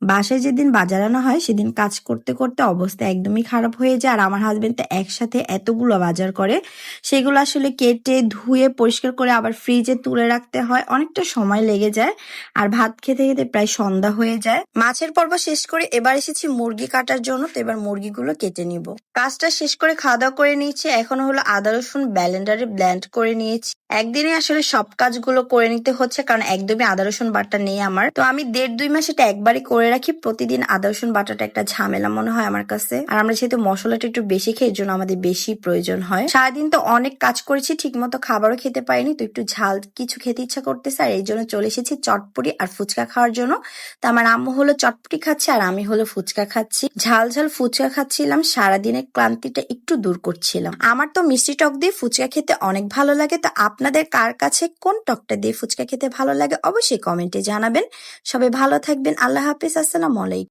বাসায় যেদিন বাজার আনা হয় সেদিন কাজ করতে করতে অবস্থা একদমই খারাপ হয়ে যায়। আর আমার হাজবেন্ড তো একসাথে এতগুলো বাজার করে, সেগুলো আসলে কেটে ধুয়ে পরিষ্কার করে আবার ফ্রিজে তুলে রাখতে হয়, অনেকটা সময় লেগে যায়। আর ভাত খেতে খেতে প্রায় সন্ধ্যা হয়ে যায়। মাছের পর্ব শেষ করে এবার এসেছি মুরগি কাটার জন্য, তো এবার মুরগিগুলো কেটে নিব। কাজটা শেষ করে খাওয়া দাওয়া করে নিয়েছি, এখন হলো আদা রসুন ব্লেন্ডারে ব্লেন্ড করে নিয়েছি। একদিনে আসলে সব কাজগুলো করে নিতে হচ্ছে, কারণ একদমই আদা রসুন বাটা নেই আমার। তো আমি 1.5-2 মাস এটা একবারই করে রাখি। প্রতিদিন আদা রসুন বাটাটা একটা ঝামেলা মনে হয় আমার কাছে। আর আমরা যেহেতু মশলাটা একটু বেশি খাই, এর জন্য আমাদের বেশি প্রয়োজন হয়। সারাদিন তো অনেক কাজ করেছি, ঠিক মতো খাবারও খেতে পারিনি, তো একটু ঝাল কিছু খেতে ইচ্ছা করতেছে। আর এই জন্য চলে এসেছি চটপটি আর ফুচকা খাওয়ার জন্য। তো আমার আম্মু হলো চটপটি খাচ্ছে আর আমি হলো ফুচকা খাচ্ছি। ঝাল ঝাল ফুচকা খাচ্ছিলাম, সারাদিনের ক্লান্তিটা একটু দূর করছিলাম। আমার তো মিষ্টি টক দিয়ে ফুচকা খেতে অনেক ভালো লাগে। তো আপনাদের কার কাছে কোন টকটা দিয়ে ফুচকা খেতে ভালো লাগে অবশ্যই কমেন্টে জানাবেন। সবাই ভালো থাকবেন। আল্লাহ হাফিজ। আসসালামু আলাইকুম।